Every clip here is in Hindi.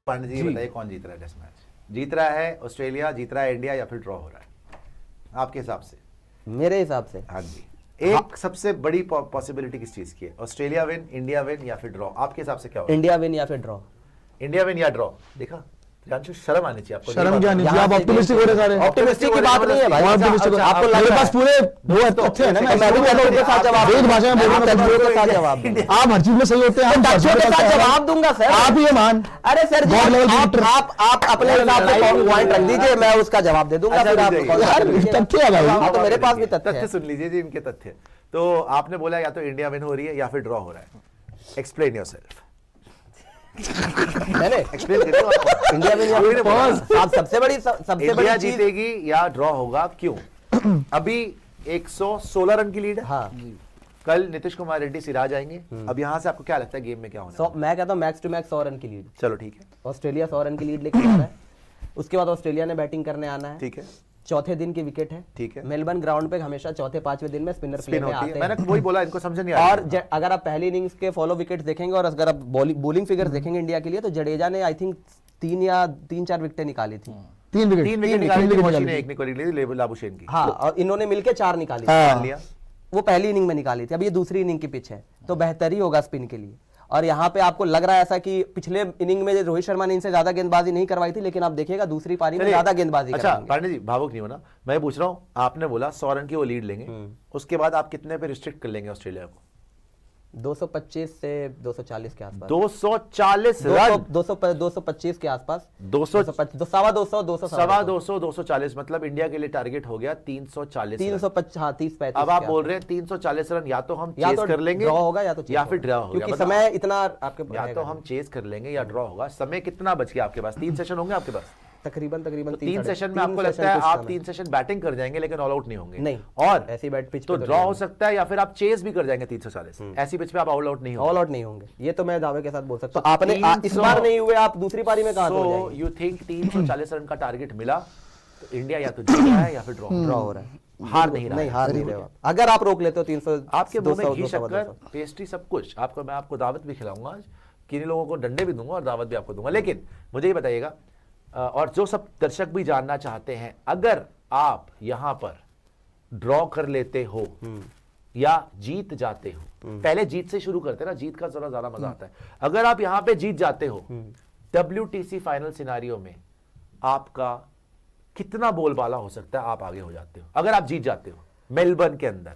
पांडे जी बताइए कौन जीत रहा है टेस्ट मैच? जीत रहा है ऑस्ट्रेलिया, जीत रहा है इंडिया, या फिर ड्रॉ हो रहा है आपके हिसाब से? मेरे हिसाब से हाँ जी, एक सबसे बड़ी पॉसिबिलिटी किस चीज की है? ऑस्ट्रेलिया विन, इंडिया विन, या फिर ड्रॉ? आपके हिसाब से क्या होगा? इंडिया विन या फिर ड्रॉ। इंडिया विन या ड्रॉ? देखा प्रियांशु, शर्म आनी चाहिए आपको। शर्म क्या नहीं चाहिए, आप ऑप्टिमिस्टिक हो रहे सारे। ऑप्टिमिस्टिक की बात नहीं है भाई, ऑप्टिमिस्टिक आपको लग मेरे रहा पास है। पूरे वो तथ्य है ना, मैं भी कहता हूं उनके साथ जवाब वेद भाषा में बोल रहा हूं, तथ्यों के साथ जवाब दूंगा। आप हर चीज में सही होते हैं, हम तथ्यों के साथ जवाब दूंगा सर। आप ही ये मान। अरे सर जी, God level आप अपने हिसाब से पॉइंट रख दीजिए, मैं उसका जवाब दे दूंगा। फिर आप तथ्य है भाई। हाँ, तो मेरे पास भी तथ्य है। सुन लीजिए जी इनके तथ्य। तो आपने बोला या तो इंडिया विन हो रही है या फिर ड्रॉ हो रहा है। Explain yourself. मैंने एक्सप्लेन कर दो आपको। इंडिया में सबसे बड़ी इंडिया चीज जीतेगी या ड्रॉ होगा, क्यों? अभी 116 रन की लीड है। हाँ, कल नीतीश कुमार रेड्डी सिराज आएंगे। अब यहां से आपको क्या लगता है गेम में क्या होना है? मैं कहता हूँ मैक्स टू मैक्स 100 रन की लीड। चलो ठीक है, ऑस्ट्रेलिया 100 रन की लीड लेके आ रहा है। उसके बाद ऑस्ट्रेलिया ने बैटिंग करने आना है। ठीक है, चौथे दिन की विकेट है। ठीक है। मेलबर्न ग्राउंड पे हमेशा चौथे पांचवें दिन में स्पिनर प्ले में आते हैं। मैंने वही बोला, इनको समझ नहीं आ और अगर आप पहली इनिंग्स के फॉलो विकेट देखेंगे और अगर आप बॉलिंग फिगर्स देखेंगे इंडिया के लिए, तो जडेजा ने आई थिंक 3-4 विकेटें निकाली थी। 3 विकेट निकाली थी, मौशी ने एक निकाली थी लाबुशेन की। हाँ, और इन्होंने मिलकर 4 निकाली लिया। वो पहली इनिंग में निकाली थी, अब ये दूसरी इनिंग की पिच है, तो बेहतर ही होगा स्पिन के लिए। और यहाँ पे आपको लग रहा है ऐसा कि पिछले इनिंग में रोहित शर्मा ने इनसे ज्यादा गेंदबाजी नहीं करवाई थी, लेकिन आप देखिएगा दूसरी पारी में ज्यादा गेंदबाजी अच्छा पांडे जी भावुक नहीं होना, मैं पूछ रहा हूँ, आपने बोला 100 रन की वो लीड लेंगे, उसके बाद आप कितने पे रिस्ट्रिक्ट कर लेंगे ऑस्ट्रेलिया को? 225 से 240 के आसपास। 240 रन, 225 के आसपास, 240 मतलब इंडिया के लिए टारगेट हो गया 340 335। अब आप बोल रहे हैं 340 रन या तो हम चेस कर लेंगे, ड्रॉ होगा या फिर ड्रॉ होगा, क्योंकि समय इतना आपके या तो हम चेस कर लेंगे या ड्रॉ होगा। समय कितना बच गया आपके पास? 3 सेशन होंगे आपके पास तकरीबन 3 सेशन में। आपको लगता है आप 3 सेशन बैटिंग कर जाएंगे लेकिन ऑल आउट नहीं होंगे? नहीं, और ऐसी बैट पिच तो ड्रॉ हो सकता है या फिर आप चेस भी कर जाएंगे 340। ऐसी पिच पे आप ऑल आउट नहीं होंगे। ऑल आउट नहीं होंगे, ये तो मैं दावे के साथ बोल सकता हूं। आपने इस बार नहीं हुए, आप दूसरी पारी में कहां हो जाएंगे? यू थिंक 340 रन का टारगेट मिला तो इंडिया या तो जीत रहा है या फिर ड्रॉ हो रहा है, हार नहीं रहा है। हार नहीं रहे। अगर आप रोक लेते हो 300, आपके मुंह में घी, शक्कर, पेस्ट्री सब कुछ आपको, मैं आपको दावत भी खिलाऊंगा आज, किन्हीं लोगों को डंडे भी दूंगा और दावत भी आपको दूंगा। लेकिन मुझे ये बताइएगा, और जो सब दर्शक भी जानना चाहते हैं, अगर आप यहां पर ड्रॉ कर लेते हो या जीत जाते हो, पहले जीत से शुरू करते हैं ना, जीत का जरा ज्यादा मजा आता है। अगर आप यहां पे जीत जाते हो, WTC फाइनल सिनारियो में आपका कितना बोलबाला हो सकता है? आप आगे हो जाते हो अगर आप जीत जाते हो मेलबर्न के अंदर।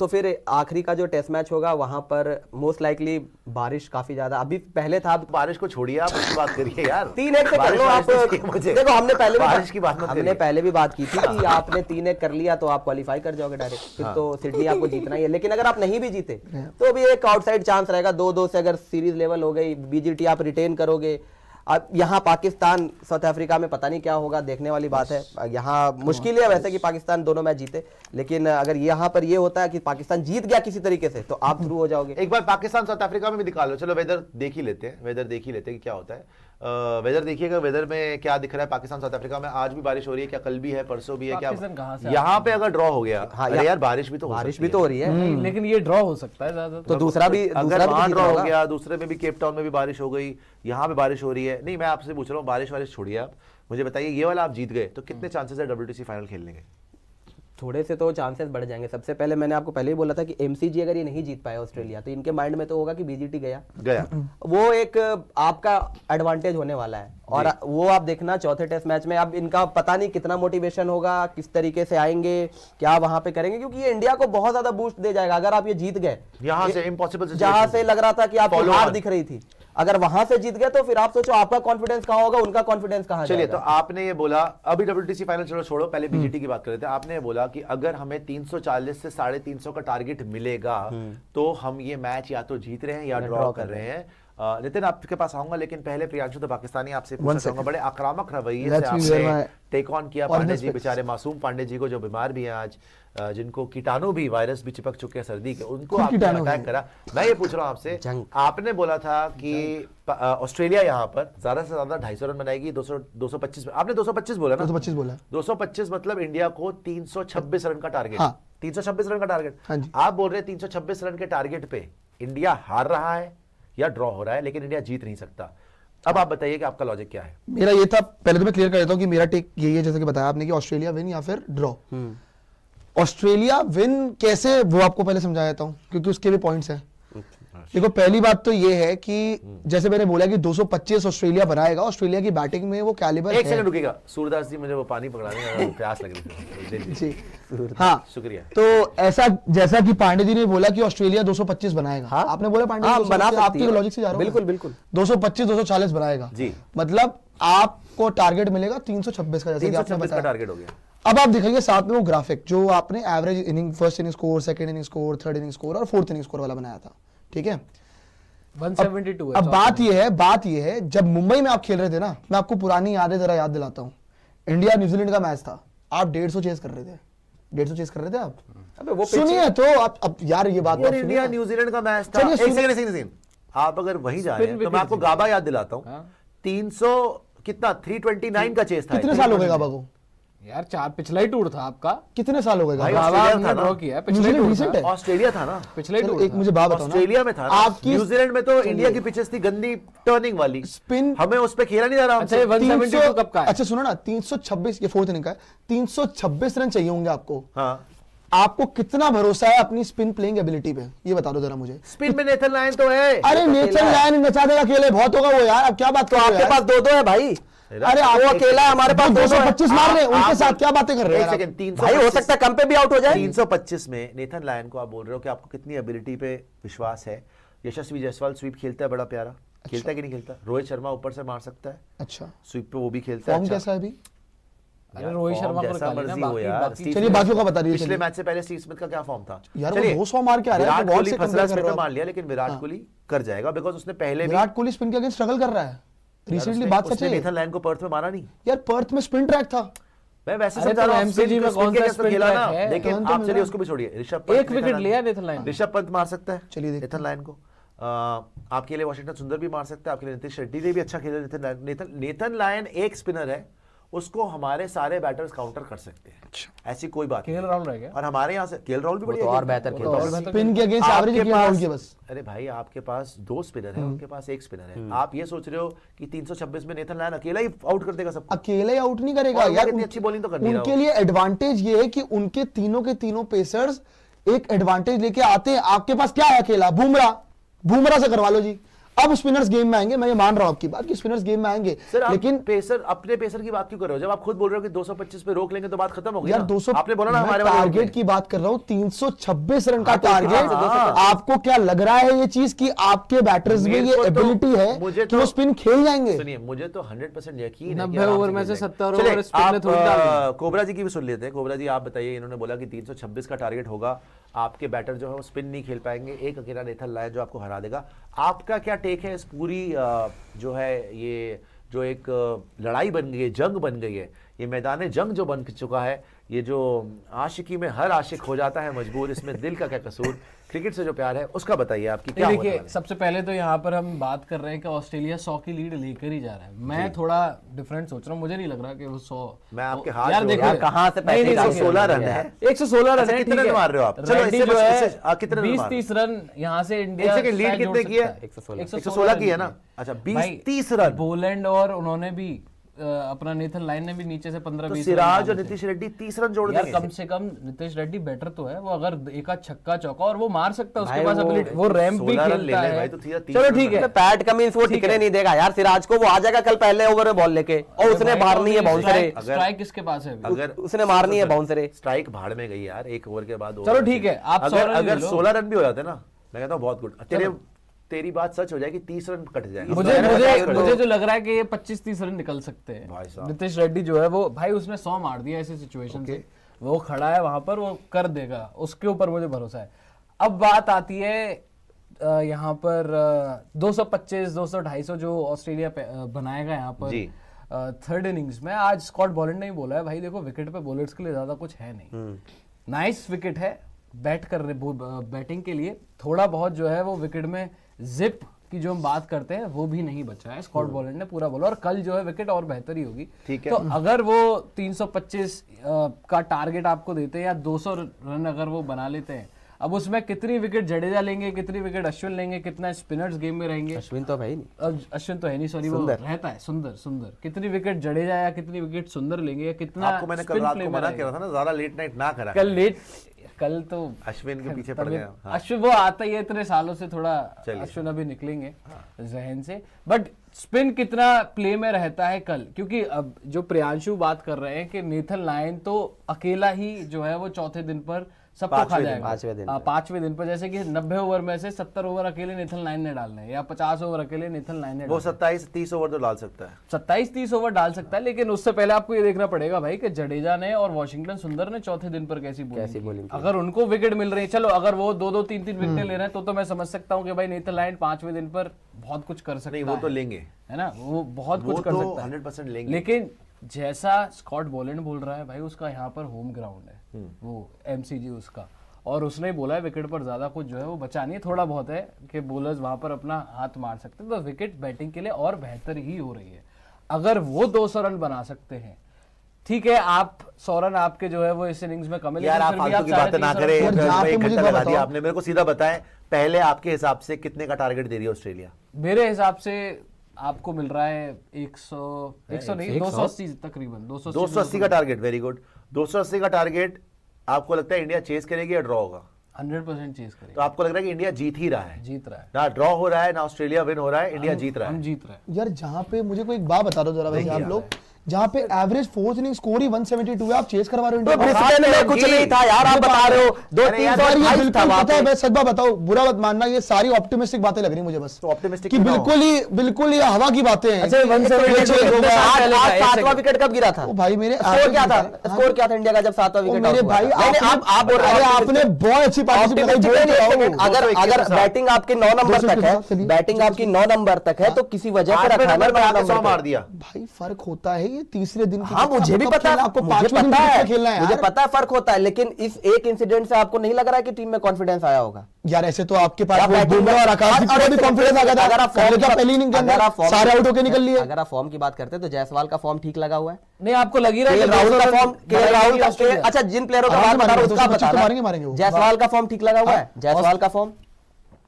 तो फिर आखिरी का जो टेस्ट मैच होगा वहां पर मोस्ट लाइकली बारिश काफी ज्यादा, अभी पहले था, बारिश को छोड़िए, आप उसकी बात करिए यार। 3-1 से कर लो आप। देखो हमने पहले बारिश की बात हमने पहले भी बात की थी कि आपने 3-1 कर लिया तो आप क्वालिफाई कर जाओगे डायरेक्ट, फिर तो सिडनी आपको जीतना ही है। लेकिन अगर आप नहीं भी जीते तो भी एक आउटसाइड चांस रहेगा, 2-2 से अगर सीरीज लेवल हो गई, BGT आप रिटेन करोगे। अब यहाँ पाकिस्तान साउथ अफ्रीका में पता नहीं क्या होगा, देखने वाली बात है। यहाँ मुश्किल है वैसे कि पाकिस्तान दोनों मैच जीते, लेकिन अगर यहाँ पर ये होता है कि पाकिस्तान जीत गया किसी तरीके से, तो आप थ्रू हो जाओगे। एक बार पाकिस्तान साउथ अफ्रीका में भी दिखा लो। चलो वेदर देख ही लेते हैं, कि क्या होता है। वेदर देखिएगा, वेदर में क्या दिख रहा है पाकिस्तान साउथ अफ्रीका में। आज भी बारिश हो रही है क्या? कल भी है, परसों भी है क्या? यहाँ पे अगर ड्रॉ हो गया, अरे यार बारिश भी तो हो रही है, लेकिन ये ड्रॉ हो सकता है ज्यादा। तो दूसरा भी अगर वहां ड्रॉ हो गया, दूसरे में भी केप टाउन में भी बारिश हो गई, यहाँ पे बारिश हो रही है। नहीं, मैं आपसे पूछ रहा हूँ, बारिश वारिश छोड़िए, आप मुझे बताइए, ये वाला आप जीत गए तो कितने चांसेस है WTC फाइनल खेलने के? थोड़े से तो चांसेस बढ़ जाएंगे। सबसे पहले मैंने आपको पहले ही बोला था कि MCG अगर ये नहीं जीत पाया ऑस्ट्रेलिया, तो इनके माइंड में तो होगा कि BGT गया, वो एक आपका एडवांटेज होने वाला है। और वो आप देखना चौथे टेस्ट मैच में, अब इनका पता नहीं कितना मोटिवेशन होगा, किस तरीके से आएंगे, क्या वहां पे करेंगे, क्योंकि ये इंडिया को बहुत ज्यादा बूस्ट दे जाएगा अगर आप ये जीत गए। यहाँ से इम्पॉसिबल, जहां से लग रहा था कि आपको हार दिख रही थी, अगर वहां से जीत गए तो फिर आप सोचो आपका कॉन्फिडेंस कहां होगा, उनका कॉन्फिडेंस कहां जाएगा। चलिए, तो आपने ये बोला, अभी WTC फाइनल चलो छोड़ो, पहले BGT की बात कर रहे थे। आपने ये बोला कि अगर हमें 340 से 350 का टारगेट मिलेगा तो हम ये मैच या तो जीत रहे हैं या ड्रॉ कर रहे हैं। नितिन आपके पास आऊंगा, लेकिन पहले प्रियांशु तो पाकिस्तानी आपसे पूछना चाहूंगा, बड़े आक्रामक रवैये से आपने टेक ऑन किया पांडे जी, बेचारे मासूम पांडे जी को, जो बीमार भी हैं आज, जिनको कीटाणु भी, वायरस भी चिपक चुके हैं सर्दी के, उनको आपने अटैक करा। मैं ये पूछ रहा हूं आपसे, आपने बोला था कि ऑस्ट्रेलिया यहाँ पर ज्यादा से ज्यादा 250 रन बनाएगी, 225, आपने 225 बोला ना? 225 बोला। 225 मतलब इंडिया को 326 रन का टारगेट। 326 रन का टारगेट। आप बोल रहे हैं 326 रन के टारगेट पे इंडिया हार रहा है या ड्रॉ हो रहा है, लेकिन इंडिया जीत नहीं सकता। अब आप बताइए कि आपका लॉजिक क्या है। मेरा ये था, पहले तो मैं क्लियर कर देता हूँ कि मेरा टेक यही है, जैसे कि बताया आपने कि ऑस्ट्रेलिया विन या फिर ड्रॉ। ऑस्ट्रेलिया विन कैसे, वो आपको पहले समझा देता हूँ, क्योंकि उसके भी पॉइंट्स हैं। देखो, पहली बात तो ये है कि जैसे मैंने बोला कि 225 ऑस्ट्रेलिया बनाएगा, ऑस्ट्रेलिया की बैटिंग में वो कैलिबर एक है। सेकंड रुकिएगा, सूरदास जी मुझे वो पानी पकड़ाने प्यास लग रही थी। जी, हाँ, शुक्रिया। तो ऐसा जैसा कि पांडे जी ने बोला कि ऑस्ट्रेलिया 225 बनाएगा, हाँ? आपने बोला पांडे हाँ, जी बना सकती आपके है। लॉजिक से जा रहा हूं बिल्कुल मैं। बिल्कुल 225 240 बनाएगा जी। मतलब आपको टारगेट मिलेगा 326 का, जैसे कि आपने 326 का बताया। टारगेट हो गया। अब आप दिखाइए साथ में वो ग्राफिक जो आपने average inning, first inning score, second inning score, third inning score और फोर्थ इनिंग स्कोर वाला बनाया था, ठीक है। 172 है। अब बात ये है जब मुंबई में आप खेल रहे थे ना, मैं आपको पुरानी यादें जरा याद दिलाता हूँ। इंडिया न्यूजीलैंड का मैच था, आप 150 चेस कर रहे थे, 150 चेस कर रहे थे आप। अबे वो सुनिए तो आप, अब यार ये बात यार इंडिया न्यूजीलैंड का मैच था। चलिए, एक सेकंड, आप अगर वहीं जा रहे हैं तो मैं आपको गाबा याद दिलाता हूँ। 300 कितना 329 का चेस था। कितने साल हो गए गाबा को? यार पिछला ही टूर था आपका। कितने साल हो गए भाई, गाबा? ऑस्ट्रेलिया हमने था ना। ड्रॉ किया है, पिछला ही न्यूजीलैंड टूर recent था। है। ऑस्ट्रेलिया था ना, पिछला ही चलो, टूर एक था। मुझे बात बताओ ना, ऑस्ट्रेलिया में था ना। आपकी न्यूजीलैंड में तो इंडिया की पिचेस थी गंदी टर्निंग वाली, स्पिन हमें उस पे खेला नहीं जा रहा अच्छा, हमसे। ये 172 कब का है? अच्छा सुनो ना, 326, ये फोर्थ इनिंग का है, 326 रन चाहिए होंगे आपको। हाँ, आपको कितना भरोसा है अपनी स्पिन प्लेइंग एबिलिटी पे, ये बता दो जरा मुझे। स्पिन में नेथन लायन तो है। अरे नेचर लाइन नचा देगा अकेले, बहुत होगा वो यार, अब क्या बात कर रहे हो आपके यार? पास दो है भाई। अरे आप वो अकेला है, हमारे पास 225 मार रहे हैं, उनके आप- साथ क्या बातें कर रहे एक हैं यार सेकंड, 325 भाई हो सकता है कम पे भी आउट हो जाए। 325 में नेथन लायन को आप बोल रहे हो कि आपको कितनी एबिलिटी पे विश्वास है। यशस्वी जायसवाल स्वीप खेलता है बड़ा प्यारा, खेलता है कि नहीं खेलता? रोहित शर्मा ऊपर से मार सकता है अच्छा, स्वीप पे, वो भी खेलता है। फॉर्म अच्छा। कैसा है अभी? अरे रोहित फॉर्म शर्मा को जैसा निकालिए ना, मर्जी हो बाकी- यार। बाकी- स्टीव चलिए स्मिथ- बाकियों का बता दीजिए, पिछले चलिए। मैच से पहले स्टीव स्मिथ का क्या फॉर्म था? यार वो चलिए, 200 मार के आ रहा है, विराट तो बहुत कोहली से 15 कंपेयर कर स्पिन रहे पे हो। मान लिया, लेकिन विराट कोहली कर जाएगा बिकॉज उसने पहले भी विराट कोहली स्पिन के अगेंस्ट स्ट्रगल कर रहा है रिसेंटली, बात सच उसने है। नेथन लायन को पर्थ में मारा नहीं। यार पर्थ में स्पिन ट्रैक था, मैं वैसे अरे समझा तो रहा हूँ, MCG में कौन सा कैसे spin खेला track ना, है? लेकिन टर्न तो आप मिल चलिए रहा उसको भी छोड़िए। ऋषभ एक पंत, विकेट नेथन लिया Lyon- Nathan Lyon. Rishabh Pant मार सकता है, चलिए देखते नेथन लायन को। आपके लिए वॉशिंगटन सुंदर भी मार सकता है, आपके लिए नीतीश रेड्डी ने भी अच्छा खेला। नेथन लायन एक स्पिनर है, उसको हमारे सारे बैटर्स काउंटर कर सकते हैं, ऐसी कोई बात नहीं। केएल राहुल रह गया। और हमारे यहाँ से केएल राहुल भी बढ़िया तो और खेलता है। बेहतर वो खेलता तो है। और स्पिन के अगेंस्ट एवरेज आपके किया पास- उनके बस। अरे भाई, आपके पास 2 स्पिनर है, उनके पास 1 स्पिनर है। आप ये सोच रहे हो कि 326 में नेथन लायन अकेला ही आउट कर देगा सबको? अकेले आउट नहीं करेगा और वो यार, कितनी अच्छी bowling तो कर नहीं रहा उनके वो। लिए एडवांटेज ये है कि उनके तीनों के तीनों पेसर्स एक एडवांटेज लेके आते हैं। आपके पास क्या है अकेला? बुमराह से करवा लो जी। अब स्पिनर्स गेम में आएंगे, मैं ये मान रहा हूं आपकी बात कि स्पिनर्स गेम में आएंगे, सर, लेकिन पेसर, अपने पेसर की बात क्यों कर रहे हो? जब आप खुद बोल रहे हो कि 225 पे रोक लेंगे तो बात खत्म हो गई यार ना। 200, आपने बोला ना मैं हमारे वाले रोक टारगेट लेंगे। की बात कर रहा हूं, 326 रन का हाँ, तो उसके टारगेट। बाद से 225। आपको क्या लग रहा है ये चीज कि आपके बैटर्स में मेरे ये को तो- एबिलिटी है मुझे कि वो तो- स्पिन खेल जाएंगे? सुनिए, मुझे तो 100% यकीन है कि 90 आराम ओवर से में खेल से जाएंगे। 70 चलिए, ओवर स्पिन ने आप, थोड़ी डाल दी। कोबरा जी की भी सुन लेते हैं। कोबरा जी, आप बताइए, इन्होंने बोला कि 326 का टारगेट होगा, आपके बैटर जो है वो स्पिन नहीं खेल पाएंगे, एक अकेला नेथन लायन जो आपको हरा देगा। आपका क्या टेक है इस पूरी जो है ये जो एक लड़ाई बन गई है, जंग बन गई है, ये मैदान जंग जो बन चुका है, ये जो आशिकी में हर आशिक हो जाता है मजबूर, इसमें दिल का क्या कसूर, क्रिकेट से जो प्यार है उसका बताइए, आपकी क्या होने देखिए, वाला है? सबसे पहले तो यहाँ पर हम बात कर रहे हैं कि ऑस्ट्रेलिया 100 की लीड लेकर ही जा रहा है। मैं थोड़ा डिफरेंट सोच रहा हूँ, मुझे नहीं लग रहा कि वो 100। मैं आपके हाथ यार जोड़ देखो, रहा हूं। कहाँ से पैसे नहीं, डाल 116 के रन रखे है। हैं? 116 रन अच्छा, है, कितने ठीक रन है। मार रहे हो आप? चलो, रेड्डी इससे जो बस- है इससे- कितने रन मार रहे हो? 20-30 रन यहाँ से इंडिया एक सेकंड, लीड शायद जोड़ कितने की है? सकता है। 116 की है ना? अच्छा, 20-30 रन। बोलैंड और उन्होंने भी अपना नेथन लायन ने भी नीचे से 15-20 तो सिराज और नीतीश रेड्डी 30 रन जोड़ यार देंगे। कम से कम नीतीश रेड्डी बेटर तो है, वो अगर एक आध छक्का चौका और वो मार सकता है, उसके भाई पास वो एबिलिटी, वो रैंप भी 16 रन ले खेलता ले भाई, है। तो सीधा 30 चलो रन ठीक है, पैट कमिंस वो टिकने नहीं देगा यार सिराज को। वो आ जाएगा कल पहले ओवर में बॉल लेके, और उसने मारनी है बाउंसरे। स्ट्राइक किसके पास है अभी? अगर उसने मारनी है बाउंसरे। स्ट्राइक भाड़ में गई यार, 1 ओवर के बाद। चलो ठीक है, आप 100 रन अगर ले लो। 16 रन भी हो जाते ना, मैं कहता हूँ बहुत गुड। तेरी बात सच हो जाएगी, 30 रन कट जाएगा। मुझे जो लग रहा है कि ये 25-30 रन निकल सकते भाई हैं। साहब। नीतीश रेड्डी जो है वो भाई, उसने 100 मार दिया ऐसी सिचुएशन से, वो खड़ा है वहां पर, वो कर देगा, उसके ऊपर मुझे भरोसा है। अब बात आती है यहाँ पर 225, 200, 250 जो ऑस्ट्रेलिया बनाएगा यहाँ पर थर्ड इनिंग्स में। आज स्कॉट बॉलैंड ने ही बोला है भाई, देखो विकेट पे बॉलर्स के लिए ज्यादा कुछ है नहीं, नाइस विकेट है, बैट कर रहे बैटिंग के लिए थोड़ा बहुत जो है वो विकेट में जिप की जो हम बात करते हैं वो भी नहीं बचा है। स्कॉट बॉलैंड ने पूरा बोला, और कल जो है विकेट और बेहतर ही होगी। ठीक है। तो अगर वो 325 का टारगेट आपको देते हैं या 200 रन अगर वो बना लेते हैं, अब उसमें कितनी विकेट जडेजा लेंगे, कितनी विकेट अश्विन लेंगे, कितना स्पिनर्स गेम में रहेंगे। अश्विन तो है ही नहीं, अश्विन तो है नहीं, सॉरी, वो रहता है सुंदर। कितनी विकेट जडेजा या कितनी विकेट सुंदर लेंगे या कितना आपको मैंने कल spin रात play को में मना रहेगा। किया था ना, ज्यादा लेट नाइट ना करा कल तो अश्विन के पीछे पड़ गया। हाँ। अश्विन वो आता ही है इतने सालों से, थोड़ा चलिए। अश्विन अभी निकलेंगे जहन से, बट स्पिन कितना प्ले में रहता है कल, क्योंकि अब जो प्रियांशु बात कर रहे हैं कि नेथन लायन तो अकेला ही जो है वो चौथे दिन पर सबको खा पांचवें दिन, जाएगा। पांचवें दिन पे। पांचवें दिन पर, जैसे कि 90 ओवर में से 70 ओवर अकेले नेथन लायन ने डालने हैं या 50 ओवर अकेले नेथन लायन ने वो डालने 27-30 ओवर तो डाल सकता है। 27-30 ओवर डाल सकता है, लेकिन उससे पहले आपको ये देखना पड़ेगा भाई कि जडेजा ने और वॉशिंगटन सुंदर ने चौथे दिन पर कैसी बॉलिंग की। अगर उनको विकेट मिल रही है, चलो अगर वो 2-2 3-3 विकेट ले रहे हैं तो मैं समझ सकता हूँ कि भाई नेथन लायन 5वें दिन पर बहुत कुछ कर सकता नहीं, वो तो लेंगे, है ना, वो बहुत वो कुछ कर तो सकता है। 100% लेंगे। लेकिन जैसा स्कॉट बोलैंड बोल रहा है भाई, उसका यहाँ पर होम ग्राउंड है, वो एमसीजी उसका, और उसने बोला है विकेट पर ज्यादा कुछ जो है वो बचा नहीं है, थोड़ा बहुत है कि बॉलर्स वहां पर अपना हाथ मार सकते हैं, तो विकेट बैटिंग के लिए और बेहतर ही हो रही है। अगर वो 200 रन बना सकते हैं, ठीक है, आप 100 रन आपके जो है वो इस इनिंग्स में कम है, यार आप लेकिन फिर भी फालतू की बातें ना 350 करें, और जहाँ पे एक मुझे घंटा लगा बताओ। दिया आपने, मेरे को सीधा बताएं पहले आपके हिसाब से कितने का टारगेट दे रही है ऑस्ट्रेलिया? मेरे हिसाब से आपको मिल रहा है 100 नहीं, 280 तकरीबन 280 का टारगेट, वेरी गुड। 280 का टारगेट आपको लगता है इंडिया चेस करेगी या ड्रॉ होगा? 100% चीज करेंगे, तो आपको लग रहा है कि इंडिया जीत ही रहा है, जीत रहा है, ना ड्रॉ हो रहा है ना ऑस्ट्रेलिया विन हो रहा है, इंडिया जीत रहा हम है। जीत रहे हैं। यार जहाँ पे मुझे कोई एक बात बता दो जरा वैसे आप लोग, जहाँ पे एवरेज फोर्थ इनिंग स्कोर ही 172 है, आप चेस करवा रहे हो तो इंडिया को। ब्रिस्बेन में कुछ नहीं था यार, आप बता रहे हो दो अरे तीन यार, सौ यार ये अट्ठाईस था बिल्कुल वहां पता है, पे। मैं सच बात बताऊं, बुरा मत मानना, ये सारी ऑप्टिमिस्टिक बातें लग रही मुझे बस, तो ऑप्टिमिस्टिक कि बिल्कुल ये हवा की बातें हैं। अच्छा, कि 172 ये चेस होगा। आज एक 7वां सेकंड। विकेट कब गिरा था? ओ भाई मेरे स्कोर क्या था? हाँ। स्कोर क्या था इंडिया का जब 7वां ओ विकेट? मेरे भाई आप बोल रहे अरे हो आपने बहुत अच्छी पार्टिसिपेट optimistic बोल नहीं, रहे लेकिन हो। अगर बैटिंग आपकी 9 नंबर 200 तक है, चलिए। बैटिंग आपकी 9 नंबर तक है, तो किसी वजह से 8वें रखा नंबर पे आके 100 नंबर मार पे। दिया। भाई फर्क होता है, ये तीसरे दिन की हाँ मुझे भी पता है, आपको मुझे 5वें दिन पता है, खेलना है मुझे यार। पता है फर्क होता है, लेकिन इस एक इंसिडेंट से आपको नहीं लग रहा है कि टीम में कॉन्फिडेंस आया होगा? यार ऐसे तो आपके पास आप वो बैटिंग बुमराह और आकाशदीप को भी कॉन्फिडेंस आ गया था, अगर आप पहले तो पहली इनिंग के अंदर सारे आउट होके निकल लिए। अगर आप फॉर्म की बात करते हैं तो जायसवाल का फॉर्म ठीक लगा हुआ है। नहीं, आपको लग ही रहा है केएल कि राहुल का 200 फॉर्म, केएल बनाएगी राहुल का ऑस्ट्रेलिया। अच्छा जिन प्लेयरों का आराम बात से बता रहा हूं मारेंगे, उसका 225 तो बताना। मारेंगे वो। जायसवाल का फॉर्म ठीक लगा हुआ है, जायसवाल का फॉर्म,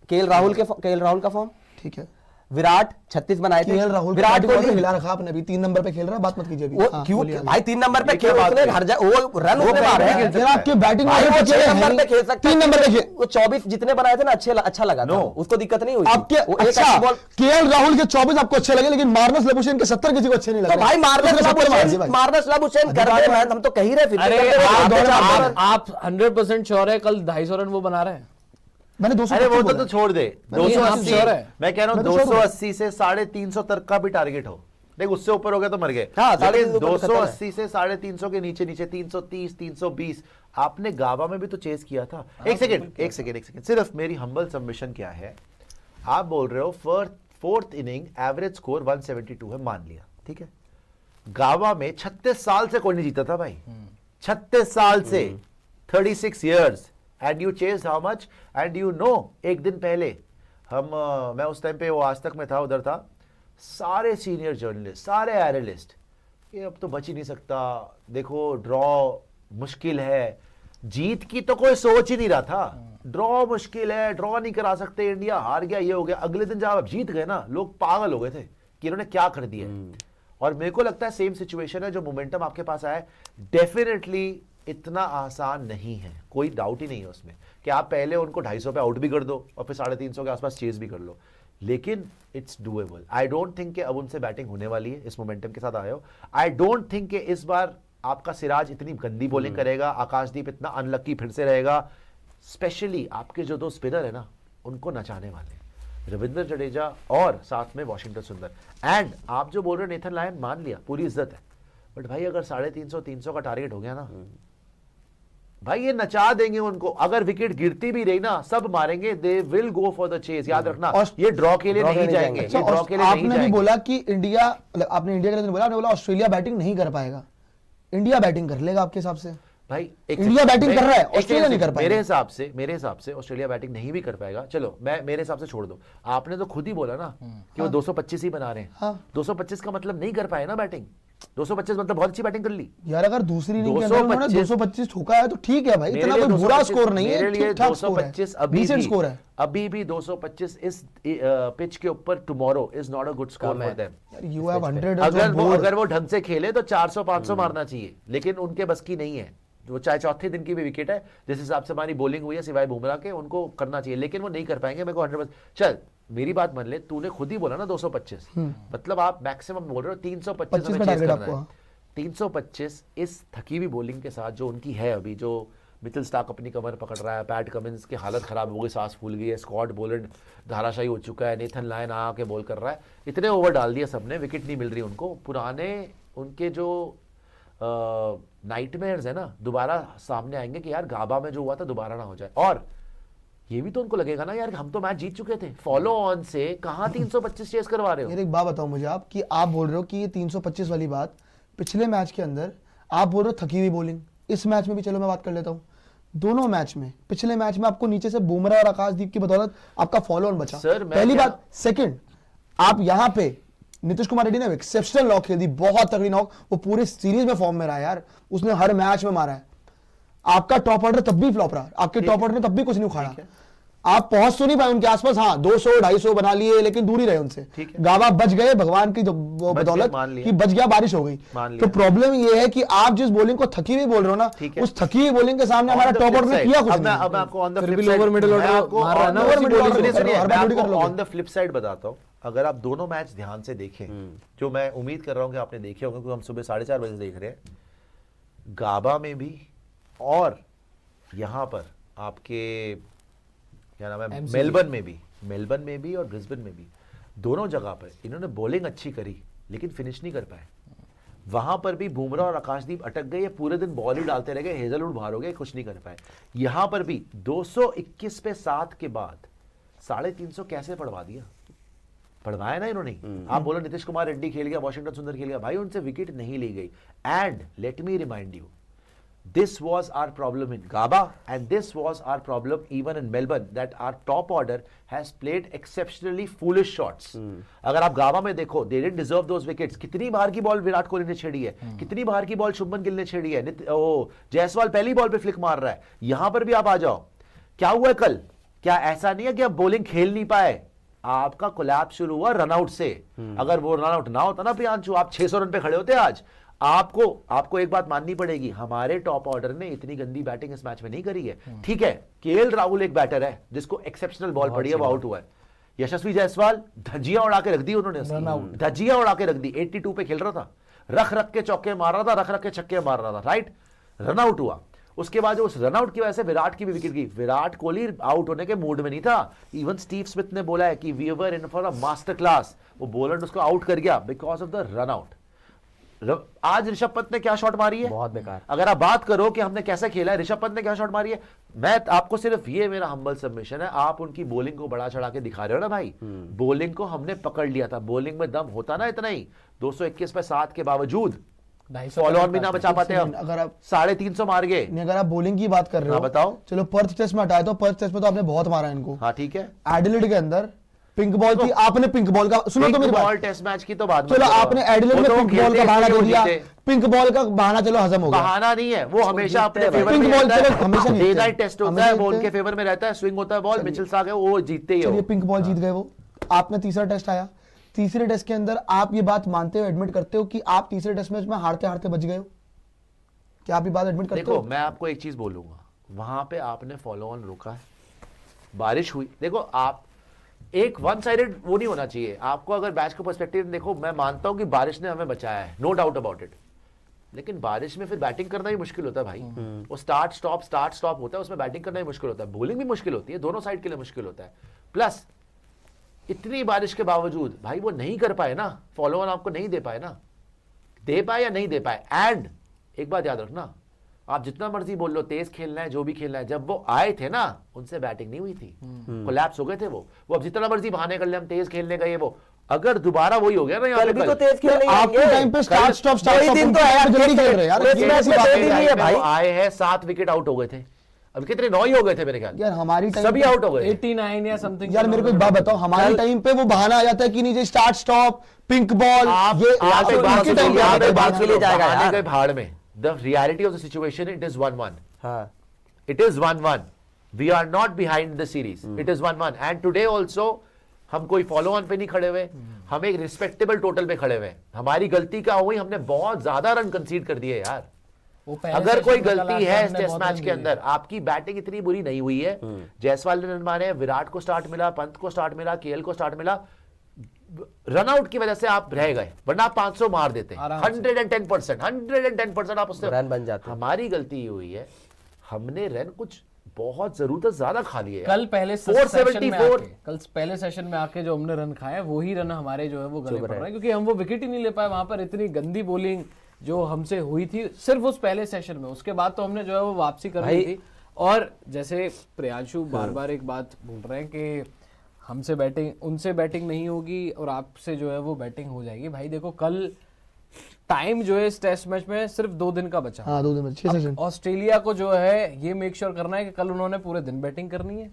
केएल राहुल का फॉर्म, ठीक है, विराट 36 बनाए थे, केएल राहुल विराट को कोहली हिला रखा आपने, अभी 3 नंबर पे खेल रहा है, बात मत कीजिए अभी। वो हाँ, क्यों बोलिए। भाई 3 नंबर पे ये क्या खेल बात उसने है? हर जगह वो रन उसने पहले मारे भी हैं। खेल यार आपके बैटिंग भाई वो 6 नंबर पे खेल सकता 3 नंबर पे खेल, वो 24 जितने बनाए थे ना अच्छा लगा था, No. उसको दिक्कत नहीं हुई थी। आपके वो एक अच्छा अच्छी बॉल केएल राहुल के 24 आपको अच्छे लगे, लेकिन मार्नस लबुशेन के 70 किसी को अच्छे नहीं लगे। तो भाई मार्नस लाबुशेन कर दे, मैं हम तो कह ही रहे फिर अरे भी कर आप दे रहे हैं। आप 100% श्योर है कल 250 रन वो बना रहे हैं? मैंने 200 अरे वो तो छोड़ दे, मैंने ये 280 श्योर है। मैं कह रहा हूँ मैं तो श्योर हूँ। 280 से 350 तक का भी टारगेट हो, देख उससे ऊपर हो गया तो मर गए। हाँ, 350 लेकिन ऊपर तो 280 से 350 के नीचे 330 320 आपने गावा में भी तो चेस किया था। एक सेकेंड, सिर्फ मेरी हम्बल सबमिशन क्या है, आप बोल रहे हो फोर्थ इनिंग एवरेज स्कोर 172 है, मान लिया ठीक है। गावा में 36 साल से कोई नहीं जीता था भाई, 36 साल से, 36 years, and you chase how much, and you know एक दिन पहले मैं उस टाइम पे वो आज तक में था, उधर था, सारे सीनियर जर्नलिस्ट, सारे एनालिस्ट, ये अब तो बच ही नहीं सकता, देखो ड्रॉ मुश्किल है, जीत की तो कोई सोच ही नहीं रहा था, ड्रॉ मुश्किल है, ड्रॉ नहीं करा सकते, इंडिया हार गया, ये हो गया। अगले दिन जब आप जीत गए ना, लोग पागल हो गए थे कि इन्होंने क्या कर दिया। और मेरे को लगता है सेम सिचुएशन है, जो मोमेंटम आपके पास आया है डेफिनेटली इतना आसान नहीं है, कोई डाउट ही नहीं है उसमें, कि आप पहले उनको 250 पे आउट भी कर दो और फिर 350 के आसपास चेज भी कर लो, लेकिन it's doable. I don't think कि अब उनसे बैटिंग होने वाली है, इस मोमेंटम के साथ आए हो। आई डोंट थिंक कि इस बार आपका सिराज इतनी गंदी बॉलिंग करेगा, आकाशदीप इतना अनलक्की फिर से रहेगा, स्पेशली आपके जो 2 स्पिनर है ना, उनको नचाने वाले रविंद्र जडेजा और साथ में वॉशिंगटन सुंदर। एंड आप जो बोल रहे हो नेथन लायन, मान लिया, पूरी इज्जत है, बट भाई अगर 350 का टारगेट हो गया ना भाई, ये नचा देंगे उनको। अगर विकेट गिरती भी रही ना, सब मारेंगे, they will go for the chase. याद रखना, ये ड्रॉ के लिए नहीं जाएंगे, ये ड्रॉ के लिए नहीं आपने भी जाएंगे। बोला कि इंडिया, मतलब आपने इंडिया के लिए बोला, आपने बोला ऑस्ट्रेलिया बैटिंग नहीं कर पाएगा, इंडिया बैटिंग कर लेगा आपके हिसाब से? भाई इंडिया बैटिंग कर रहा है, ऑस्ट्रेलिया नहीं कर पाएगा। मेरे हिसाब से ऑस्ट्रेलिया बैटिंग नहीं भी कर पाएगा। चलो मैं मेरे हिसाब से छोड़ दो, आपने तो खुद ही बोला ना कि वो 225 ही बना रहे हैं। हाँ। 225 का मतलब नहीं कर पाए ना बैटिंग, 225 मतलब बहुत अच्छी बैटिंग कर ली। यार अगर दूसरी इनिंग के अंदर उन्होंने 225 ठोका है तो ठीक है भाई, मेरे इतना लिए कोई बुरा 225 स्कोर नहीं है, मेरे लिए ठीक-ठाक स्कोर है, 225 अभी डिसेंट भी स्कोर है। अभी भी 225 इस पिच के ऊपर tomorrow is not a good score for them. You have 100 अगर वो ढंग से खेले तो 400-500 मारना चाहिए, लेकिन उनके बस की नहीं है। वो चाहे चौथे दिन की भी विकेट है, जिस हिसाब से हमारी बॉलिंग हुई है सिवाय बुमराह के, उनको करना चाहिए, लेकिन वो नहीं कर पाएंगे। मेरे को 100%। चल मेरी बात मान ले, तूने खुद ही बोला ना 225, मतलब आप मैक्सिमम बोल रहे हो 325 हमें चेस करना है। 325 इस थकी हुई बॉलिंग के साथ जो उनकी है अभी, जो मिचेल स्टार्क अपनी कमर पकड़ रहा है, पैट कमिंस की हालत खराब हो गई, सांस फूल गई है, स्कॉट बोलैंड धाराशायी हो चुका है, नेथन लायन आके बॉल कर रहा है, इतने ओवर डाल दिए सबने, विकेट नहीं मिल रही उनको। पुराने उनके जो नाइटमेयर्स है ना, दोबारा सामने आएंगे कि यार गाबा में जो हुआ था दोबारा ना हो जाए। और ये भी तो उनको लगेगा ना यार हम तो मैच जीत चुके थे, फॉलो ऑन से कहां 325 चेस करवा रहे हो। मेरे एक बात बताओ मुझे आप, कि आप बोल रहे हो कि ये 325 वाली बात पिछले मैच के अंदर आप बोल रहे हो थकी हुई बॉलिंग, इस मैच में भी चलो मैं बात कर लेता हूँ, दोनों मैच में, पिछले मैच में आपको नीचे से बुमराह और आकाशदीप की बदौलत आपका फॉलो ऑन बचा। सर, पहली बात। सेकंड, आप यहाँ पे नीतीश कुमार रेड्डी ने एक्सेप्शनल नॉक खेल दी, बहुत तगड़ी नॉक, वो पूरे सीरीज में फॉर्म में रहा है यार, उसने हर मैच में मारा है। आपका टॉप ऑर्डर तब भी फ्लॉप रहा, आपके टॉप ऑर्डर ने तब भी कुछ नहीं उखाड़ा, आप पहुंच तो नहीं पाए उनके आसपास। हाँ 200-250 बना लिए, लेकिन दूर ही रहे उनसे। गावा बच गए भगवान की बदौलत कि बच गया, बारिश हो गई। तो प्रॉब्लम ये है कि आप जिस बॉलिंग को थकी हुई बोल रहे हो ना, उस थकी हुई बॉलिंग के सामने हमारा टॉप ऑर्डर ने किया कुछ नहीं। अब मैं आपको ऑन द फिर भी flip side lower middle order मार रहा है ना, उसी बॉलिंग से। ऑन द फ्लिप साइड बताता हूं, अगर आप दोनों मैच ध्यान से देखें, जो मैं उम्मीद कर रहा हूं कि आपने देखे होंगे, क्योंकि हम सुबह 4:30 बजे देख रहे हैं, गाबा में भी और यहां पर आपके क्या नाम है, मेलबर्न में भी और ब्रिस्बेन में भी, दोनों जगह पर इन्होंने बॉलिंग अच्छी करी लेकिन फिनिश नहीं कर पाए। वहां पर भी बुमराह और आकाशदीप अटक गए, पूरे दिन बॉल ही डालते रह गए, हेजलवुड बाहर हो गए, कुछ नहीं कर पाए। यहां पर भी 221 पे 7 के बाद 350 कैसे पढ़वा दिया, पढ़वाया ना इन्होंने। आप बोलो नीतीश कुमार रेड्डी खेल गया, वाशिंगटन सुंदर खेल गया, भाई उनसे विकेट नहीं ली गई। And let me remind you, this was our problem in Gaba and this was our problem even in Melbourne, that our top order has played exceptionally foolish shots. अगर आप गाबा में देखो, they didn't deserve those wickets। कितनी बाहर की बॉल विराट कोहली ने छेड़ी है, कितनी बाहर की बॉल शुभमन गिल ने छेड़ी है, जायसवाल पहली बॉल पे फ्लिक मार रहा है। यहां पर भी आप आ जाओ, क्या हुआ कल, क्या ऐसा नहीं है कि आप बॉलिंग खेल नहीं पाए, आपका कोलैप्स शुरू हुआ रनआउट से। अगर वो रनआउट ना होता ना प्रियांशु, आप 600 रन पे खड़े होते आज। आपको एक बात माननी पड़ेगी, हमारे टॉप ऑर्डर ने इतनी गंदी बैटिंग इस मैच में नहीं करी है। ठीक है, केएल राहुल एक बैटर है जिसको एक्सेप्शनल बॉल पड़ी है, वो आउट हुआ है। यशस्वी जायसवाल धज्जियां उड़ा के रख दी उन्होंने, धज्जियां उड़ा के रख दी। 82 पे खेल रहा था, रख के चौके मार रहा था, रख के छक्के मार रहा था, राइट, रन आउट हुआ। उसके बाद उस रनआउट की वजह से विराट की भी विकेट गई। विराट कोहली आउट होने के मूड में नहीं था। इवन स्टीव स्मिथ ने बोला है कि we were in for a master class, वो बॉलर उसको आउट कर गया बिकॉज ऑफ द रनआउट। आज ऋषभ पंत ने क्या शॉट मारी है, बहुत बेकार। अगर आप बात करो कि हमने कैसे खेला है, ऋषभ पंत ने क्या शॉट मारी है, मैं आपको सिर्फ ये मेरा हम्बल सबमिशन है, आप उनकी बॉलिंग को बढ़ा चढ़ा के दिखा रहे हो ना भाई। बॉलिंग को हमने पकड़ लिया था, बॉलिंग में दम होता ना इतना ही, 221 पे 7 के बावजूद फॉलो ऑन भी ना बचा पाते हम, अगर आप 350 मार गए। अगर आप बॉलिंग की बात कर रहे हो, बताओ। चलो पर्थ टेस्ट में हटाए तो पर्थ टेस्ट में तो आपने बहुत मारा इनको। हाँ ठीक है, एडिलेड के अंदर पिंक बॉल थी, आपने पिंक बॉल का, सुनो तो मेरी बात, टेस्ट मैच की तो बात, चलो आपने एडिलेड में पिंक बॉल का बहाना दे दिया, पिंक बॉल का बहाना चलो हजम हो गया। बहाना नहीं है, वो हमेशा अपने फेवर पिंक में बॉल रहता चलो हमेशा है, नहीं डे नाइट टेस्ट होता है, वो उनके फेवर में रहता है, स्विंग होता है बॉल, मिचेल स्टार्क है, वो जीतते ही हो। चलिए पिंक बॉल जीत गए वो, आपने तीसरा टेस्ट आया, तीसरे टेस्ट के अंदर आप ये बात मानते हो, एडमिट करते हो कि आप तीसरे टेस्ट मैच में हारते हारते बच गए हो, क्या आप ये बात एडमिट करते हो? देखो मैं आपको एक चीज बोलूंगा, वहां पे आपने फॉलो ऑन रोका है, बारिश हुई, देखो आप एक वन साइडेड वो नहीं होना चाहिए। आपको अगर बैच का पर्सपेक्टिव देखो, मैं मानता हूं कि बारिश ने हमें बचाया है, नो डाउट अबाउट इट, लेकिन बारिश में फिर बैटिंग करना ही मुश्किल होता है भाई। वो स्टार्ट स्टॉप होता है, उसमें बैटिंग करना ही मुश्किल होता है, बॉलिंग भी मुश्किल होती है, दोनों साइड के लिए मुश्किल होता है। प्लस इतनी बारिश के बावजूद भाई वो नहीं कर पाए ना, फॉलो ऑन आपको नहीं दे पाए ना, दे पाए या नहीं दे पाए। एंड एक बात याद रखना, आप जितना मर्जी बोल लो तेज खेलना है, जो भी खेलना है, जब वो आए थे ना उनसे बैटिंग नहीं हुई थी, कोलैप्स हो गए थे वो अब जितना मर्जी बहाने कर ले हम तेज खेलने गए, वो अगर दोबारा वही हो गया ना, कल भी तो तेज खेलने आपके टाइम पे स्टार्ट स्टॉप दिन तो है जल्दी खेल रहे हैं यार, है भाई, आए हैं 7 विकेट आउट हो गए थे, अब कितने 9 ही हो गए थे मेरे ख्याल। यार हमारी टाइम सभी आउट हो गए थे। 89 या समथिंग। यार मेरे को एक बात बताओ, हमारे टाइम पे वो बहाना आ जाता है कि नहीं, स्टार्ट स्टॉप पिंक बॉल, आप ये आप एक बात इनके सुनो, टाइम पे आप आता है एक बात बात के लिए सुनो, जाएगा बहाने यार। गए भाड़ में। The reality of the situation it is 1-1। हाँ It is 1-1. We are not behind the series. It is 1-1. And today also हम कोई फॉलो ऑन पे नहीं खड़े हुए, हम एक रिस्पेक्टेबल टोटल पे खड़े हुए हैं। हमारी गलती क्या हुई, हमने बहुत ज्यादा रन कंसीड कर दिए यार। वो पहले अगर सेशन कोई में कल गलती आके है इस हमने टेस्ट बहुत मैच रन के दिए। अंदर, आपकी बैटिंग इतनी बुरी नहीं हुई है। जायसवाल ने रन मारे, विराट को स्टार्ट मिला, पंत को स्टार्ट मिला, केएल को स्टार्ट मिला, रन आउट की वजह से आप रह गए, वरना आप 500 मार देते। आराम से। 110% आप उससे रन बन जाते। हमारी गलती ये हुई है, हमने रन कुछ बहुत जरूरत ज्यादा खा लिए यार। कल पहले 474 सेशन में आके, कल पहले सेशन में आके जो हमने रन खाए वही रन हमारे जो है वो गले पड़ रहे हैं, क्योंकि हम वो विकेट ही नहीं ले पाए। वहां पर इतनी गंदी बॉलिंग जो हमसे हुई थी सिर्फ उस पहले सेशन में, उसके बाद तो हमने जो है वो वापसी कर ली थी। और जैसे प्रियांशु बार बार एक बात बोल रहे हैं कि हमसे बैटिंग, उनसे बैटिंग नहीं होगी और आपसे जो है वो बैटिंग हो जाएगी। भाई देखो कल टाइम जो है इस टेस्ट मैच में सिर्फ 2 दिन का बचा। हाँ 2 दिन में 6 सेशन। ऑस्ट्रेलिया को जो है ये मेक श्योर करना है कि कल उन्होंने पूरे दिन बैटिंग करनी है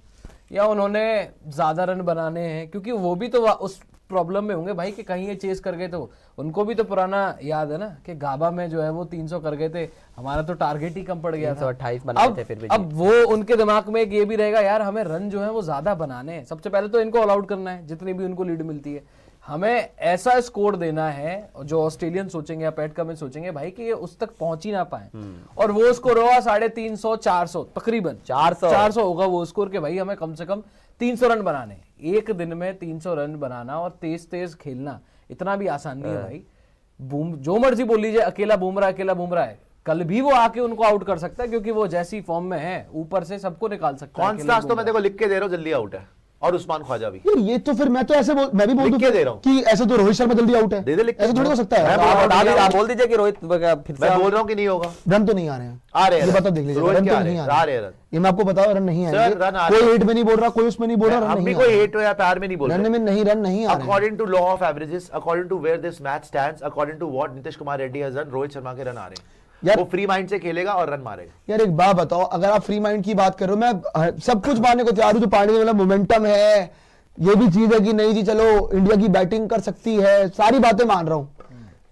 या उन्होंने ज्यादा रन बनाने हैं, क्योंकि वो भी तो उस प्रॉब्लम में होंगे भाई कि कहीं ये चेस कर गए, तो उनको भी तो पुराना याद है ना कि गाबा में जो है वो 300 कर गए थे, हमारा तो टारगेट ही कम पड़ गया था। 328 बनाए थे फिर भी। अब वो उनके दिमाग में एक ये भी रहेगा यार हमें रन जो है वो ज्यादा बनाने हैं, सबसे पहले तो इनको ऑल आउट करना है जितनी भी उनको लीड मिलती है, हमें ऐसा स्कोर देना है जो ऑस्ट्रेलियन सोचेंगे या पैट कमिंस सोचेंगे भाई कि ये उस तक पहुंच ही ना पाए। और वो स्कोर होगा 350 400 तकरीबन 400 होगा वो स्कोर के भाई हमें कम से कम 300 रन बनाने। एक दिन में 300 रन बनाना और तेज तेज खेलना इतना भी आसान नहीं है भाई। जो मर्जी बोल लीजिए, अकेला बुमराह है, कल भी वो आके उनको आउट कर सकता है, क्योंकि वो जैसी फॉर्म में है ऊपर से सबको निकाल सकता है। कॉन्स्टांस तो मैं देखो लिख के दे रहा हूँ जल्दी आउट है, और उस्मान ख्वाजा भी। यार ये तो फिर मैं तो ऐसे मैं भी बोल लिख दूं के दे रहा हूँ कि ऐसे तो रोहित शर्मा जल्दी आउट है, दे दे लिख के। ऐसे थोड़ी हो सकता है। आप बोल दीजिए कि रोहित फिर से मैं बोल रहा हूँ कि नहीं होगा। रन तो नहीं आ रहे हैं, आ रहे हैं ये रन। बता देख लीजिए, रोहित रन के तो आ नहीं रहे आ हैं, रहे आ रहे हैं रन। ये मैं आपको बताऊं, रन नहीं सर, आएंगे। रन आ रहे कोई हैं। हिट में नहीं बोल रहा, कोई उसमें नहीं बोल रहा, रन हम नहीं भी आ कोई रहे। हेट या प्यार में नहीं बोल रन रहे। में नहीं, रन नहीं आ रहे हैं। According to law of averages, according to where this match stands, according to what Nitish Kumar Reddy has done, Rohit Sharma के रन आ रहे हैं। यार- वो फ्री माइंड से खेलेगा और रन मारेगा। यार एक बात बताओ, अगर आप फ्री माइंड की बात कर रहे हो, मैं सब कुछ मानने को तैयार हूं, जो पार्टी वाला मोमेंटम है, ये भी चीज है कि नहीं जी चलो इंडिया की बैटिंग कर सकती है, सारी बातें मान रहा हूं।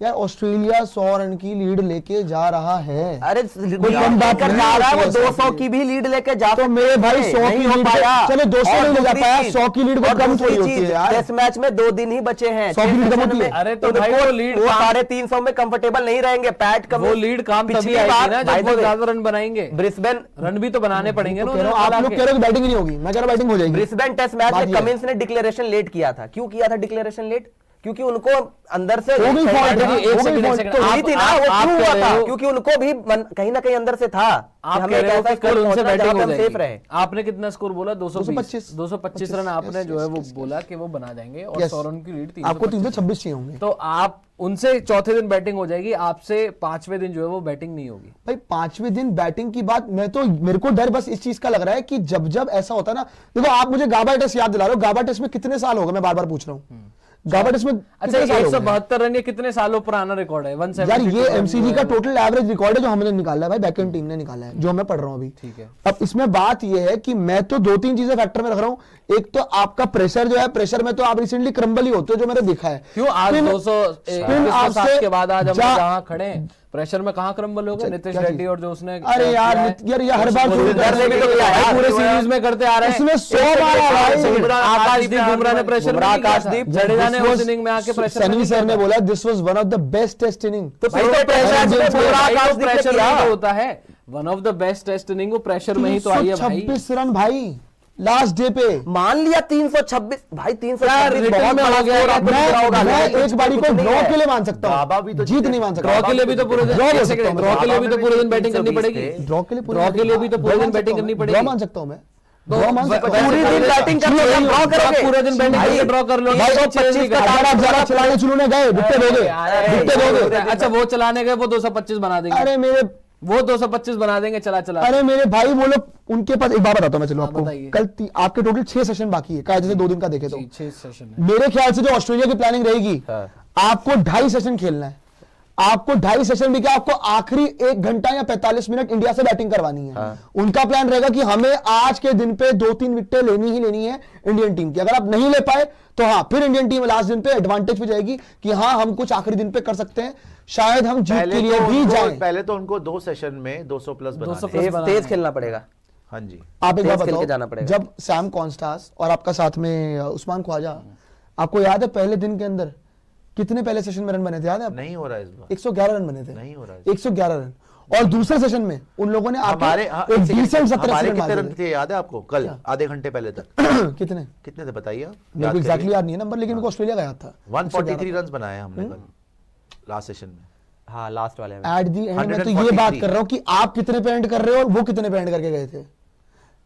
यार ऑस्ट्रेलिया 100 रन की लीड लेके जा रहा है। अरे कोई कम बात कर नहीं जा रहा है, वो है। 200 की भी लीड लेके जा तो मेरे भाई 100 की नहीं हो लीड पाया। चलो 200 और नहीं ले जा दूसरी पाया, चीज- 100 की लीड को और कम दूसरी थोड़ी होती चीज, है यार। टेस्ट मैच में 2 दिन ही बचे हैं। 100 की लीड कम होती है। अरे तो भाई वो लीड वो काम- 350 में कंफर्टेबल नहीं रहेंगे। पैट कम वो लीड काम तभी आएगी ना जब वो ज्यादा रन बनाएंगे। ब्रिस्बेन रन भी तो बनाने पड़ेंगे ना कह रहा हूं, उन्हें आप लोग कल कह रहे हो कि बैटिंग नहीं होगी, मैं कह रहा हूं बैटिंग हो जाएगी। ब्रिस्बेन टेस्ट मैच बात में ये है। कमिंस ने डिक्लेरेशन लेट किया था। क्यों किया था डिक्लेरेशन लेट? क्योंकि उनको अंदर से हो गई सही fault, बात है। देखिए, हो एक गई सेकंड, fault एक तो सेकंड। हुई थी ना, आप वो क्यों कह हुआ रहे था? हो- क्योंकि उनको भी कहीं ना कहीं अंदर से था कि आप हमें कह एक रहे हो ऐसा कि स्कोर कल उनसे पहुंचना बैटिंग जहां हो पे हम जाएगी। सेफ रहे। आपने कितना स्कोर बोला? 220 225 रन आपने जो है वो बोला कि वो बना जाएंगे और Yes. 100 रन की लीड आपको 325। 326 चाहिए होंगे। तो आप उनसे चौथे दिन बैटिंग हो जाएगी, आपसे 5वें दिन जो है वो बैटिंग नहीं होगी। भाई 5वें दिन बैटिंग की बात, मैं तो मेरे को डर बस इस चीज का लग रहा है कि जब जब ऐसा होता है ना, देखो आप मुझे गाबा टेस्ट याद दिला रहे हो, गाबा टेस्ट में कितने साल हो गए, मैं बार बार पूछ रहा हूँ, गाबा टेस्ट में अच्छा कितने साल हो गए? 172 रन ये कितने सालों पुराना रिकॉर्ड है? 172 यार ये रन एमसीजी जो का है वो। टोटल एवरेज रिकॉर्ड है जो हमने निकाला है भाई, बैकएंड टीम ने निकाला है, जो मैं पढ़ रहा हूँ अभी। ठीक है। अब इसमें बात ये है कि मैं तो 2-3 चीजें फैक्टर में रख रहा हूँ। एक तो आपका प्रेशर जो है, प्रेशर में तो आप रिसेंटली क्रम्बल ही होते हो, जो मैंने देखा है। क्यों आज Spin- 200 आपसे के बाद आज हम जा- जहां खड़े हैं, प्रेशर में कहां क्रम्बल हो गए? नीतीश क्या रेड्डी चीज? और जो उसने अरे यार यार ये हर बार पूरे शुरू भी तो किया यार, पूरे सीरीज में करते आ रहे हैं। इसमें 100 बार है भाई। आकाशदीप बुमराह ने प्रेशर बुमराह, आकाशदीप, जडेजा ने उस इनिंग में आके प्रेशर सनी सर ने बोला this was one of the best test inning. तो पिछले टेस्ट मैच में बुमराह आकाशदीप ने प्रेशर किया। में तो होता है, one of the best test inning वो प्रेशर में ही तो आई है भाई। 326 रन भाई लास्ट डे पे। मान लिया 326 भाई, 326 यार, बहुत रिटर्न में बड़ा हो गया स्कोर है। आपको दिख रहा होगा। मैं लेकिन एक बारी को कुछ नहीं ड्रॉ है। के लिए मान सकता गाबा भी हूँ, तो जीत नहीं मान सकता। ड्रॉ के लिए भी तो पूरे दिन, ड्रॉ एक बोल सेकंड, सकता हूँ ड्रॉ के लिए भी तो पूरे दिन गाबा बैटिंग में करनी भी पड़ेगी। 320 ड्रॉ के लिए ड्रॉ के लिए भी तो पूरे दिन बैटिंग करनी पड़ेगी। ड्रॉ मान सकता हूँ मैं, ड्रॉ मान सकता हूँ। पूरी दिन बैटिंग करके हम ड्रॉ करोगे। पूरे दिन बैटिंग करके ड्रॉ कर लो। भाई, 125 का अगर आप जरा चलाने चुनने गए विकेट दोगे, विकेट दोगे। अच्छा वो चलाने गए, वो 225 बना देंगे। अरे मेरे वो 225 बना देंगे चला चला। अरे मेरे भाई वो लोग, उनके पास एक बात बताता हूँ मैं, चलो आपको बताइए। कल आपके टोटल 6 सेशन बाकी है, क्या जैसे 2 दिन का देखे तो 6 सेशन है। मेरे ख्याल से जो ऑस्ट्रेलिया की प्लानिंग रहेगी, हाँ। आपको 2.5 सेशन खेलना है। आपको 2.5 सेशन भी क्या, आपको आखिरी 1 घंटा या 45 मिनट इंडिया से बैटिंग करवानी है। उनका प्लान रहेगा कि हमें आज के दिन पे 2-3 विकेटें लेनी ही लेनी है इंडियन टीम की। अगर आप नहीं ले पाए तो हाँ, फिर इंडियन टीम लास्ट दिन पे एडवांटेज पे जाएगी कि हाँ, हम कुछ आखिरी दिन पे कर सकते हैं, शायद हम जीत के लिए भी जाएं। पहले तो उनको 2 सेशन में 200 प्लस बनाना है। तेज तेज खेलना पड़ेगा। हाँ जी, आप एक बार तेज खेल के बताओ, जाना पड़ेगा। जब सैम कॉन्स्टास और आपका साथ में उस्मान ख्वाजा, आपको याद है पहले दिन के अंदर कितने पहले सेशन में रन बने थे, याद है आपको? नहीं हो रहा है इस बार, 111 रन बने थे। नहीं हो रहा है। 111 रन, और दूसरे सेशन में उन लोगों ने हमारे एक डिसेंट 70 हमारे रन कितने मारे रन थे याद है आपको? कल आधे घंटे पहले तक थे। कितने? कितने थे बताइए आप? मेरे याद को एग्जैक्टली करिए। याद नहीं है नंबर, लेकिन मेरे को ऑस्ट्रेलिया का याद था। 143 रन बनाए हैं हमने कल लास्ट सेशन में। हाँ, लास्ट वाले में। एट दी एंड मैं तो ये 143 बात कर रहा हूँ कि आप कितने पे एंड कर रहे हो और वो कितने पे एंड करके गए थे।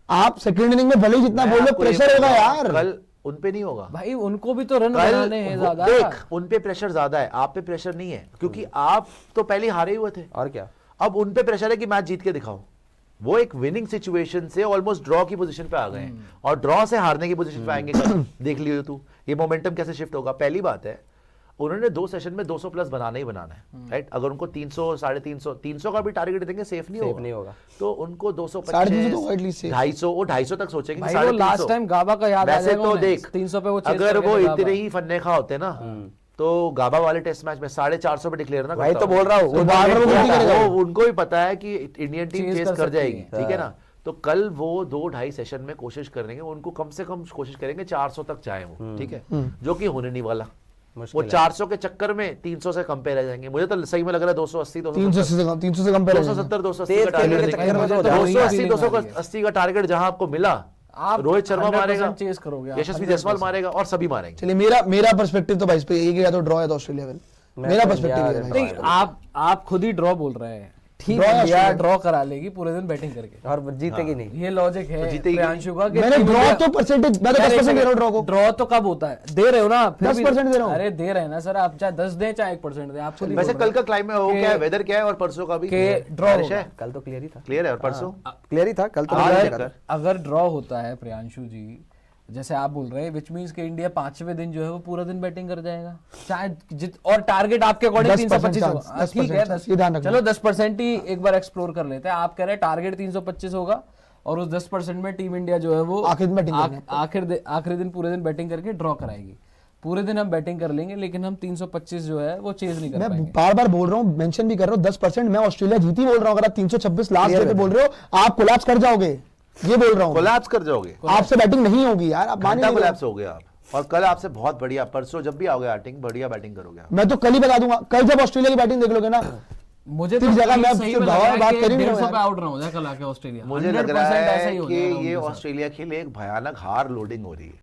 आप सेकंड इनिंग में भले ही जितना मैं बोले, आपको ये प्रेशर होगा बोल रहा हूं, यार। कल उन पे नहीं होगा। भाई उनको भी तो रन कल बनाने हैं ज्यादा। देख, उन पे प्रेशर ज्यादा है, आप पे प्रेशर नहीं है, क्योंकि आप तो पहले ही हारे हुए थे। और क्या, अब उन पे प्रेशर है कि मैच जीत के दिखाओ। वो एक विनिंग सिचुएशन से ऑलमोस्ट ड्रॉ की पोजीशन पे आ गए हैं, और ड्रॉ से हारने की पोजीशन पे आएंगे कल। देख लियो तू, ये मोमेंटम कैसे शिफ्ट होगा। पहली बात है, उन्होंने 2 सेशन में 200 प्लस बनाना ही बनाना है, राइट। अगर उनको 300, 350, 300 का भी टारगेट देंगे, सेफ नहीं सेफ नहीं होगा। तो उनको 350 तो at least 225, safe। 250, वो 250 तक सोचेंगे कि भाई वो 350। लास्ट टाइम गाबा का याद आ वैसे जाएगा तो उन्हें। देख, 300 पे वो chase अगर करके वो गाबा। इतने ही फन्ने खा होते ना, तो गाबा वाले टेस्ट मैच में 450 पे डिक्लेयर ना भाई करता तो वो। बोल रहा हूँ, तो बार-बार वो गलती करेगा। वो उनको भी पता है कि इंडियन टीम Chase चेस कर कर सकती जाएगी, है। ठीक है ना। तो कल वो 2-2.5 सेशन में कोशिश करेंगे, उनको कम से कम कोशिश करेंगे 400 तक जाए वो, ठीक है, जो कि होने नहीं वाला। वो मुश्किल है। 400 के चक्कर में 300 से कम पे रह जाएंगे। मुझे तो सही में लग रहा है 280, 300 से कम, 300 से कम पे 270, 280 तेज का खेलने टारगेट के चक्कर में तो 280, feeling आ रही है। 280 का टारगेट जहां आपको मिला, आप रोहित शर्मा 100% मारेगा, chase करोगे आप, यशस्वी 100%। जायसवाल मारेगा, और सभी मारेंगे। चलिए, मेरा पर्सपेक्टिव तो भाई इस पे एक या तो ड्रॉ है तो ऑस्ट्रेलिया विन। मेरा तो पर्सपेक्टिव इंडिया है भाई। नहीं, आप खुद ही ड्रॉ बोल रहे हैं। ठीक Draw है, या इंडिया Australia? ड्रॉ करा लेगी पूरे दिन बैटिंग करके। और जीतेगी नहीं। ये लॉजिक है जीतेगी प्रियांशु का कि मैंने टीम ड्रॉ इंडिया- तो परसेंटेज, मैं तो 10% दे रहा हूँ ड्रॉ को। ड्रॉ तो कब होता है? दे रहे हो ना, फिर 10% दे रहा हूँ। अरे दे रहे हैं ना सर, आप चाहे 10 दें चाहे 1% दें, आप खुद ही वैसे बोल कल रहे का क्लाइमेट वो कि- क्या है, वेदर क्या है, और परसों का भी कि draw बारिश होगा। है, कल तो क्लियर ही था। क्लियर है, और परसों क्लियर ही था कल तो। आज क्लियर चक्कर। था। हैं। अगर ड्रॉ होता है प्रियांशु जी, जैसे आप बोल रहे हैं, विच मींस कि इंडिया 5वें दिन जो है वो पूरा दिन बैटिंग कर जाएगा, चाहे और टारगेट आपके अकॉर्डिंग 10% 325 chance, होगा। हाँ, ठीक है, 10% ये ध्यान रखना। चलो 10% ही एक बार एक्सप्लोर कर लेते हैं। आप कह रहे हैं टारगेट 325 होगा, और उस 10% में टीम इंडिया जो है वो आखिरी दिन बैटिंग करनी है। आखिरी दिन पूरे दिन बैटिंग करके ड्रॉ कराएगी। पूरे दिन हम बैटिंग कर लेंगे, लेकिन हम 325 जो है वो चेज नहीं कर मैं पाएंगे। बार बार बोल रहा हूँ, मेंशन भी कर रहा हूँ, 10%। मैं ऑस्ट्रेलिया जीती बोल रहा हूँ। अगर आप 326 लास्ट डे पे बोल रहे हो, आप कोलैप्स कर जाओगे, ये बोल रहा हूँ। कोलैप्स कर जाओगे, आपसे बैटिंग नहीं होगी यार, आप मान ही घंटा नहीं रहे हो। कोलैप्स हो गया आप। और कल आपसे बहुत बढ़िया, परसों जब भी आओगे बैटिंग, बढ़िया बैटिंग करोगे आप। मैं तो कल ही बता दूंगा, कल जब ऑस्ट्रेलिया की बैटिंग देख लोगे ना, मुझे तो तीन जगह मैं सही सिर्फ में लग हवा रहा में है बात कि कर ही नहीं रहा 150 हूं पे आउट रहा हो जाए कल आके ऑस्ट्रेलिया। मुझे लग 100% रहा ऐसा ही है हो कि जाएगा ये उनके साथ। ऑस्ट्रेलिया के लिए एक भयानक हार लोडिंग हो रही है।